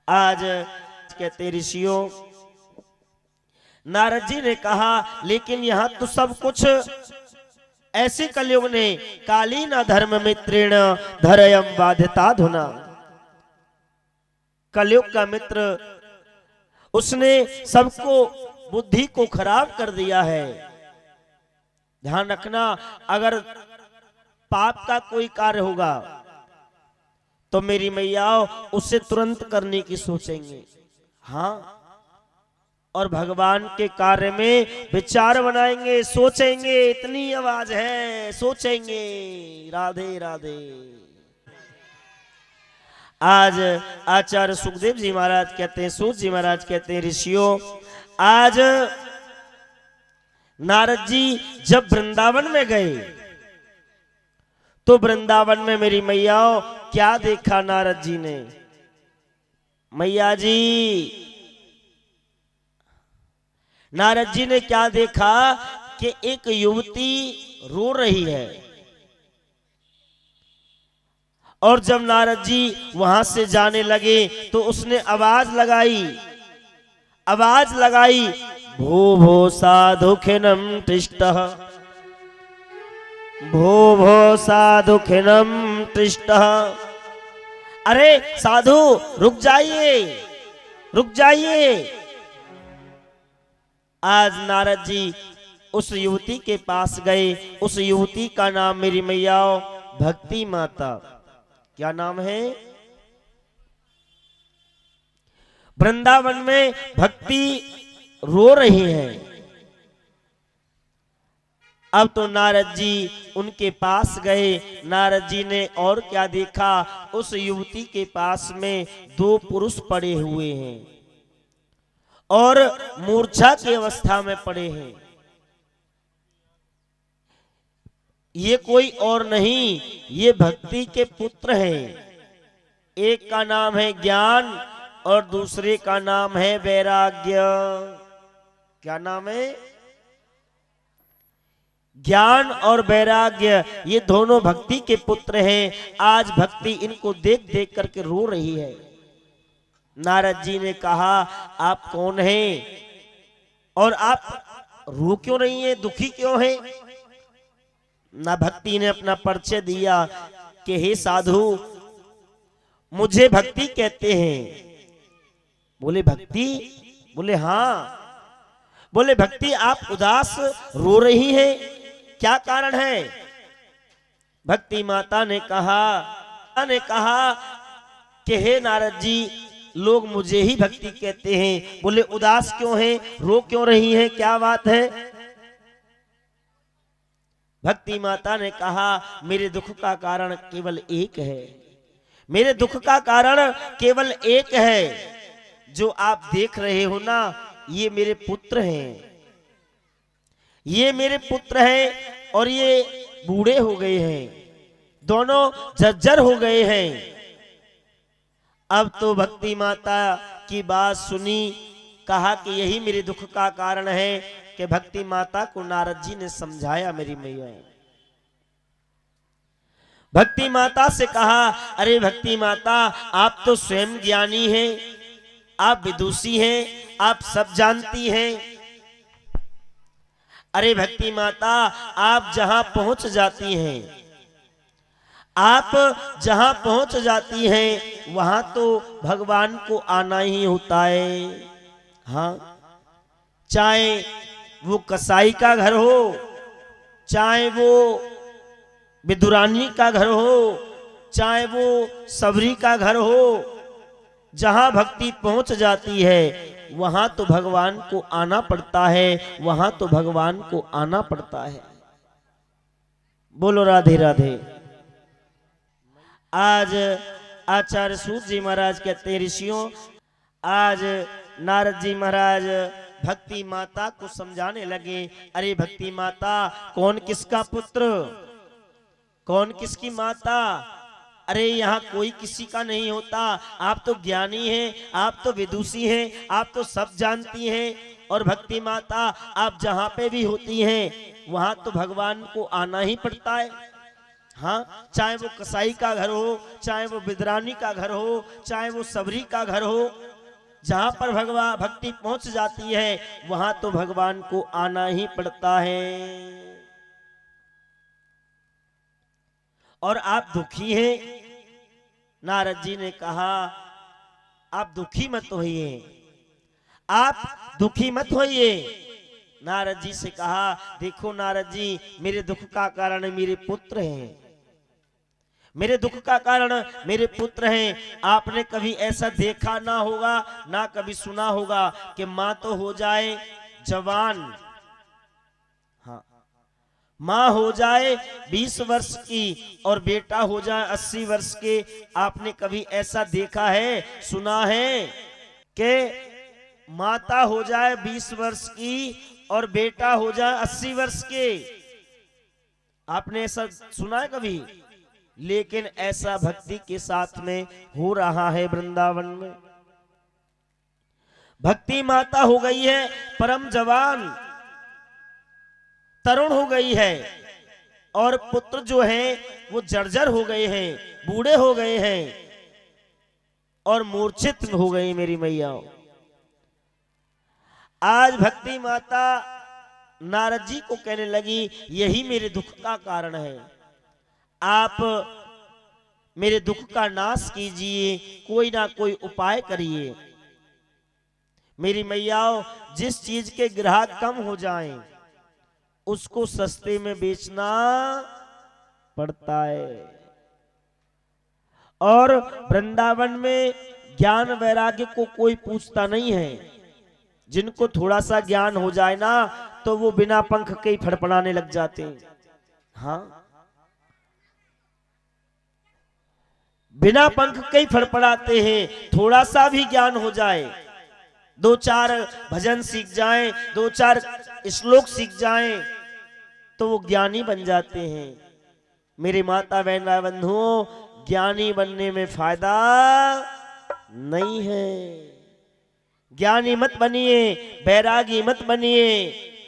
आज कहते ऋषियों, नारद जी ने कहा लेकिन यहाँ तो सब कुछ ऐसे कलयुग ने काली न धर्म मित्रेण धरयम बाध्यता धुना। कलयुग का मित्र उसने सबको बुद्धि को खराब कर दिया है। ध्यान रखना, अगर पाप का कोई कार्य होगा तो मेरी मैया उसे तुरंत करने की सोचेंगे, हाँ, और भगवान के कार्य में विचार बनाएंगे, सोचेंगे, इतनी आवाज है, सोचेंगे। राधे राधे। आज आचार्य सुखदेव जी महाराज कहते हैं, सूत जी महाराज कहते हैं, ऋषियों, आज नारद जी जब वृंदावन में गए तो वृंदावन में मेरी मैया क्या देखा नारद जी ने? मैया जी, नारद जी ने क्या देखा कि एक युवती रो रही है। और जब नारद जी वहां से जाने लगे तो उसने आवाज लगाई, भो भो साधु खिनम तिष्ठः, भो भो साधु खिनम तिष्ठः। अरे साधु रुक जाइए, रुक जाइए। आज नारद जी उस युवती के पास गए। उस युवती का नाम मेरी मैया भक्ति माता। क्या नाम है? वृंदावन में भक्ति रो रही है। अब तो नारद जी उनके पास गए। नारद जी ने और क्या देखा? उस युवती के पास में दो पुरुष पड़े हुए हैं और मूर्छा की अवस्था में पड़े हैं। ये कोई और नहीं, ये भक्ति के पुत्र हैं। एक का नाम है ज्ञान और दूसरे का नाम है वैराग्य। क्या नाम है? ज्ञान और वैराग्य, ये दोनों भक्ति के पुत्र हैं। आज भक्ति इनको देख देख करके रो रही है। नारद जी ने कहा, आप कौन हैं और आप रो क्यों रही हैं, दुखी क्यों हैं? ना भक्ति ने अपना परिचय दिया कि हे साधु, मुझे भक्ति कहते हैं। बोले भक्ति? बोले हाँ। बोले भक्ति, आप उदास रो रही हैं, क्या कारण है? भक्ति माता ने कहा कि हे नारद जी, लोग मुझे ही भक्ति कहते हैं। बोले उदास क्यों हैं, रो क्यों रही हैं, क्या बात है? भक्ति माता ने कहा, मेरे दुख का कारण केवल एक है। मेरे दुख का कारण केवल एक है। जो आप देख रहे हो ना, ये मेरे पुत्र हैं। ये मेरे पुत्र हैं और ये बूढ़े हो गए हैं, दोनों जर्जर हो गए हैं। अब तो भक्ति माता की बात सुनी, कहा कि यही मेरे दुख का कारण है कि भक्ति माता को नारद जी ने समझाया। मेरी मैया भक्ति माता से कहा, अरे भक्ति माता, आप तो स्वयं ज्ञानी हैं, आप विदुषी हैं, आप सब जानती हैं। अरे भक्ति माता, आप जहां पहुंच जाती हैं, आप जहां पहुंच जाती हैं वहां तो भगवान को आना ही होता है। हाँ, चाहे वो कसाई का घर हो, चाहे वो विदुरानी का घर हो, चाहे वो सबरी का घर हो, जहां भक्ति पहुंच जाती है वहां तो भगवान को आना पड़ता है, वहां तो भगवान को आना पड़ता है। बोलो राधे राधे। आज आचार्य सूत जी महाराज कहते हैं, ऋषियों, आज नारद जी महाराज भक्ति माता को समझाने लगे। अरे भक्ति माता, कौन किसका पुत्र, कौन किसकी माता? अरे यहाँ कोई किसी का नहीं होता। आप तो ज्ञानी हैं, आप तो विदुषी हैं, आप तो सब जानती हैं। और भक्ति माता, आप जहाँ पे भी होती हैं वहां तो भगवान को आना ही पड़ता है। हाँ, चाहे वो कसाई का घर हो, चाहे वो बिदरानी का घर हो, चाहे वो सबरी का घर हो, जहां पर भगवान भक्ति पहुंच जाती है वहां तो भगवान को आना ही पड़ता है। और आप दुखी हैं, नारद जी ने कहा आप दुखी मत होइए, आप दुखी मत होइए। नारद जी से कहा देखो नारद जी, मेरे दुख का कारण मेरे पुत्र हैं, मेरे दुख का कारण मेरे पुत्र हैं। आपने कभी ऐसा देखा ना होगा, ना कभी सुना होगा कि माँ तो हो जाए जवान, हाँ, माँ हो जाए 20 वर्ष की और बेटा हो जाए 80 वर्ष के। आपने कभी ऐसा देखा है, सुना है कि माता हो जाए 20 वर्ष की और बेटा हो जाए 80 वर्ष के? आपने ऐसा सुना है कभी? लेकिन ऐसा भक्ति के साथ में हो रहा है वृंदावन में। भक्ति माता हो गई है परम जवान, तरुण हो गई है, और पुत्र जो है वो जर्जर हो गए हैं, बूढ़े हो गए हैं और मूर्छित हो गई मेरी मैया। आज भक्ति माता नारद जी को कहने लगी यही मेरे दुख का कारण है, आप मेरे दुख का नाश कीजिए, कोई ना कोई उपाय करिए। मेरी मैयाओ, जिस चीज के ग्राहक कम हो जाएं उसको सस्ते में बेचना पड़ता है। और वृंदावन में ज्ञान वैराग्य को कोई पूछता नहीं है। जिनको थोड़ा सा ज्ञान हो जाए ना तो वो बिना पंख के ही फड़फड़ाने लग जाते हैं। हाँ, बिना पंख के ही फड़फड़ाते हैं। थोड़ा सा भी ज्ञान हो जाए, 2-4 भजन सीख जाएं, 2-4 श्लोक सीख जाएं तो वो ज्ञानी बन जाते हैं। मेरे माता बहन भाई बंधुओं, ज्ञानी बनने में फायदा नहीं है। ज्ञानी मत बनिए, बैरागी मत बनिए।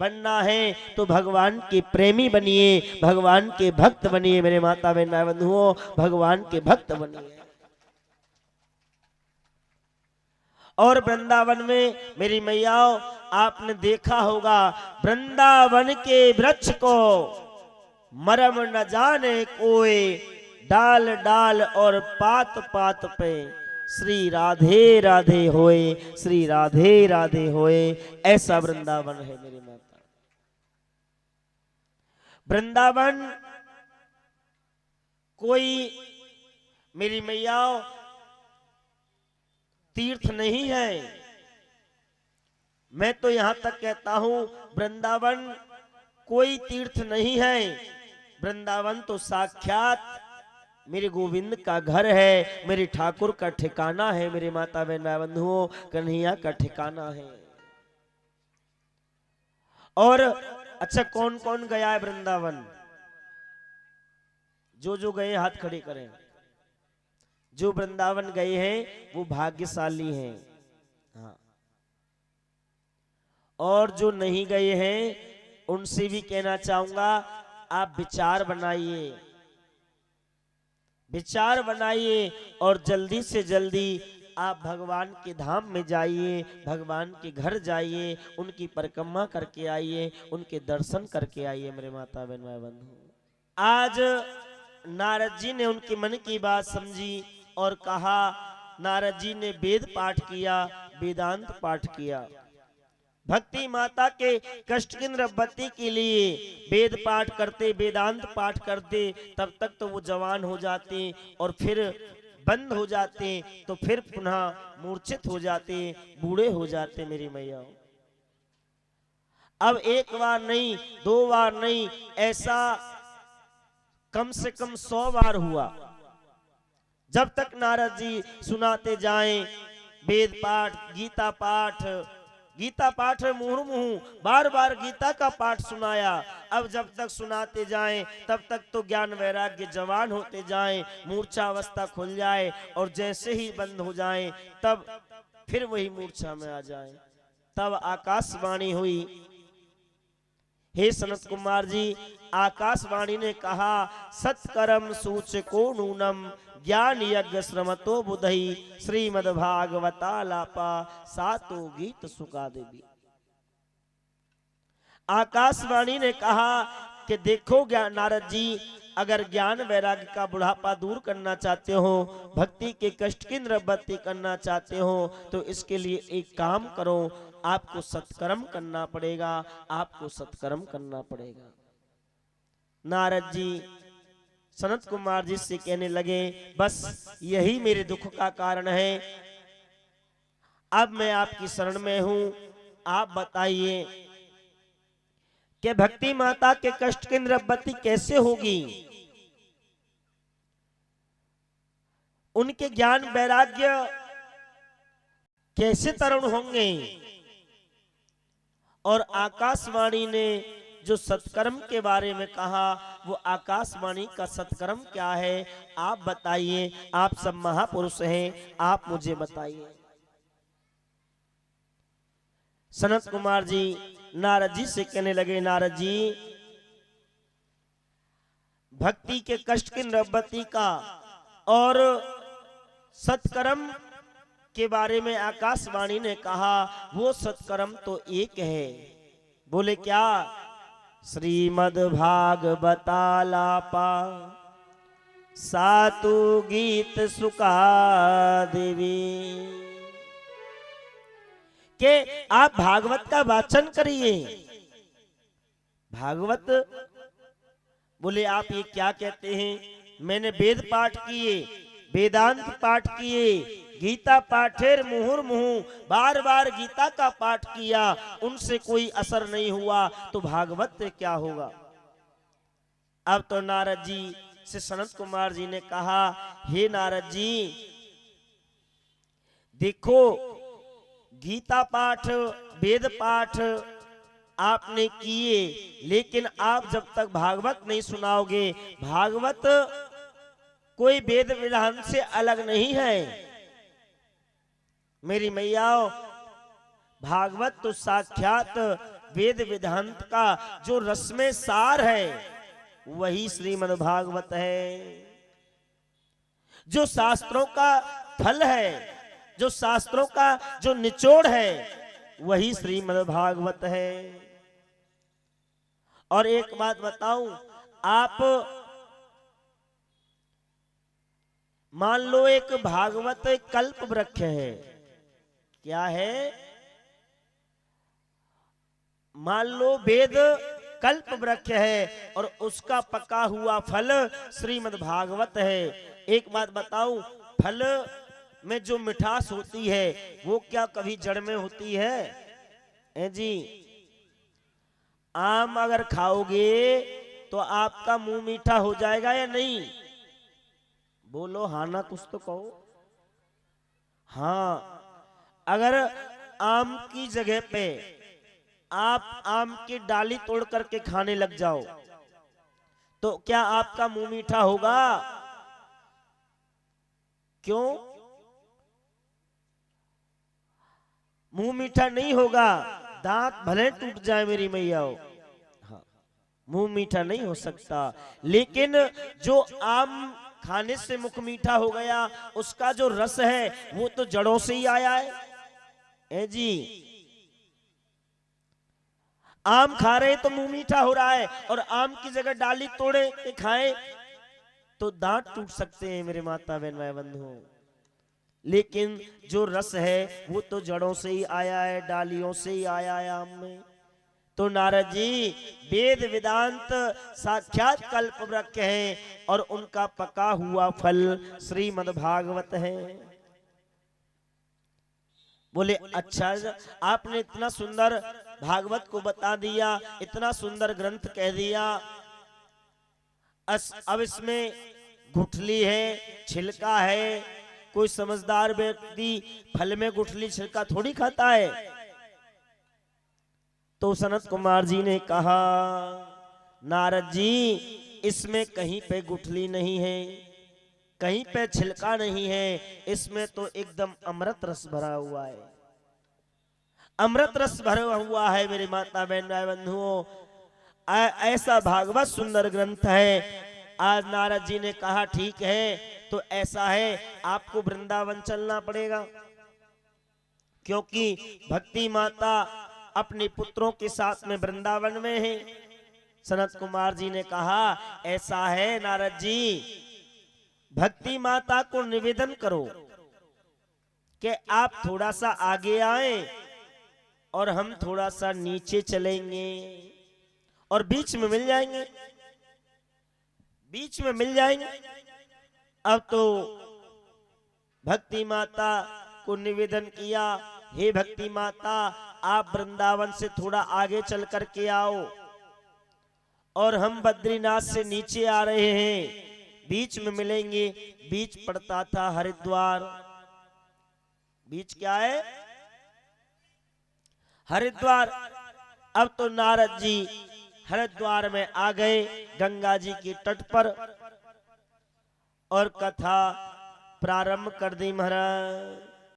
बनना है तो भगवान के प्रेमी बनिए, भगवान के भक्त बनिए। मेरे माता बहन भाई बंधुओं, भगवान के भक्त बनिए। और वृंदावन में मेरी मैयाओ, आपने देखा होगा वृंदावन के वृक्ष को मरम न जाने कोई, डाल डाल और पात पात पे श्री राधे राधे होए, श्री राधे राधे होए। ऐसा वृंदावन है मेरी माता। वृंदावन कोई मेरी मैयाओ तीर्थ नहीं है। मैं तो यहां तक कहता हूं वृंदावन कोई तीर्थ नहीं है। वृंदावन तो साक्षात मेरे गोविंद का घर है, मेरे ठाकुर का ठिकाना है। मेरे माता बहन भाई बंधुओं, कन्हैया का ठिकाना है। और अच्छा, कौन कौन गया है वृंदावन? जो जो गए हाथ खड़े करें। जो वृंदावन गए हैं वो भाग्यशाली हैं। हाँ, और जो नहीं गए हैं उनसे भी कहना चाहूंगा, आप विचार बनाइए, विचार बनाइए और जल्दी से जल्दी आप भगवान के धाम में जाइए, भगवान के घर जाइए, उनकी परिक्रमा करके आइए, उनके दर्शन करके आइए। मेरे माता बहन भाई बंधु, आज नारद जी ने उनके मन की बात समझी और कहा, नारद जी ने वेद पाठ किया, वेदांत पाठ किया। भक्ति माता के कष्ट की निवृत्ति के लिए वेद पाठ करते, वेदांत पाठ करते, तब तक तो वो जवान हो जाते और फिर बंद हो जाते, तो फिर पुनः मूर्छित हो जाते, बूढ़े हो जाते। मेरी मैया, अब एक बार नहीं, 2 बार नहीं, ऐसा कम से कम 100 बार हुआ। जब तक नारद जी सुनाते जाएं वेद पाठ, गीता पाठ, गीता पाठ मुहुर्मुहु बार बार गीता का पाठ सुनाया। अब जब तक सुनाते जाएं तब तक तो ज्ञान वैराग्य जवान होते जाएं, मूर्छा अवस्था खुल जाए और जैसे ही बंद हो जाए तब फिर वही मूर्छा में आ जाए। तब आकाशवाणी हुई, हे सनत कुमार जी, आकाशवाणी ने कहा सत्कर्म सूचको नूनम ज्ञान यज्ञ श्रमतो बुधई श्रीमद्भागवतालापा सातो गीत सुका देवी। आकाशवाणी ने कहा कि देखो नारद जी, अगर ज्ञान वैराग्य का बुढ़ापा दूर करना चाहते हो, भक्ति के कष्ट की निवृत्ति करना चाहते हो, तो इसके लिए एक काम करो, आपको सत्कर्म करना पड़ेगा, आपको सत्कर्म करना पड़ेगा। नारद जी सनत कुमार जी से कहने लगे, बस यही मेरे दुख का कारण है, अब मैं आपकी शरण में हूं, आप बताइए कि भक्ति माता के कष्ट की निवृत्ति कैसे होगी, उनके ज्ञान वैराग्य कैसे तरुण होंगे। और आकाशवाणी ने जो सत्कर्म के बारे में कहा, वो आकाशवाणी का सत्कर्म क्या है, आप बताइए, आप सब महापुरुष हैं, आप मुझे बताइए। सनत कुमार जी नारद जी से कहने लगे, नारद जी भक्ति के कष्ट की निवृत्ति का और सत्कर्म के बारे में आकाशवाणी ने कहा, वो सत्कर्म तो एक है। बोले क्या? श्रीमद् भागवतालापा सातु गीत सुका देवी, के आप भागवत का वाचन करिए। भागवत, बोले आप ये क्या कहते हैं? मैंने वेद पाठ किए, वेदांत पाठ किए, गीता पाठेर मुहुर्मुहु बार बार गीता का पाठ किया, उनसे कोई असर नहीं हुआ, तो भागवत क्या होगा? अब तो नारद जी से सनत कुमार जी ने कहा, हे नारद जी देखो, गीता पाठ वेद पाठ आपने किए, लेकिन आप जब तक भागवत नहीं सुनाओगे, भागवत कोई वेद विधान से अलग नहीं है मेरी मैयाओ। भागवत तो साक्षात वेद वेदांत का जो रस में सार है, वही श्रीमद् भागवत है। जो शास्त्रों का फल है, जो शास्त्रों का जो निचोड़ है, वही श्रीमद् भागवत है। और एक बात बताऊं, आप मान लो एक भागवत एक कल्प वृक्ष है, क्या है? मान लो वेद कल्प वृक्ष है और उसका पका हुआ फल श्रीमद् भागवत है। एक बात बताऊं, फल में जो मिठास होती है वो क्या कभी जड़ में होती है? जी, आम अगर खाओगे तो आपका मुंह मीठा हो जाएगा या नहीं? बोलो हाँ ना, कुछ तो कहो। हाँ, अगर आम की जगह पे आप आम की डाली तोड़ करके खाने लग जाओ, तो क्या आपका मुंह मीठा होगा? क्यों? मुंह मीठा नहीं होगा, दांत भले टूट जाए मेरी मैयाओ, हाँ, मुंह मीठा नहीं हो सकता। लेकिन जो आम खाने से मुख मीठा हो गया, उसका जो रस है वो तो जड़ों से ही आया है जी। आम खा रहे तो मुंह मीठा हो रहा है, और आम की जगह डाली तोड़े के खाएं तो दांत टूट सकते हैं मेरे माता बहन भाई बंधुओं। लेकिन जो रस है वो तो जड़ों से ही आया है, डालियों से ही आया है आम में। तो नारद जी वेद वेदांत साक्षात कल्प वृक्ष है और उनका पका हुआ फल श्रीमद् भागवत है। बोले अच्छा, आपने इतना सुंदर भागवत को बता दिया, इतना सुंदर ग्रंथ कह दिया, अब इसमें गुठली है, छिलका है, कोई समझदार व्यक्ति फल में गुठली छिलका थोड़ी खाता है। तो सनत कुमार जी ने कहा, नारद जी इसमें कहीं पे गुठली नहीं है, कहीं पे छिलका नहीं है, इसमें तो एकदम अमृत रस भरा हुआ है, अमृत रस भरा हुआ है मेरे माता बहन भाई बंधुओं। ऐसा भागवत सुंदर ग्रंथ है। आज नारद जी ने कहा ठीक है, तो ऐसा है आपको वृंदावन चलना पड़ेगा, क्योंकि भक्ति माता अपने पुत्रों के साथ में वृंदावन में है। सनत कुमार जी ने कहा ऐसा है नारद जी, भक्ति माता को निवेदन करो कि आप थोड़ा सा आगे आए और हम थोड़ा सा नीचे चलेंगे और बीच में मिल जाएंगे, बीच में मिल जाएंगे। अब तो भक्ति माता को निवेदन किया, हे भक्ति माता आप वृंदावन से थोड़ा आगे चल करके आओ और हम बद्रीनाथ से नीचे आ रहे हैं, बीच में मिलेंगे। बीच पड़ता था हरिद्वार। बीच क्या है? हरिद्वार। अब तो नारद जी हरिद्वार में आ गए, गंगा जी के तट पर, और कथा प्रारंभ कर दी महाराज।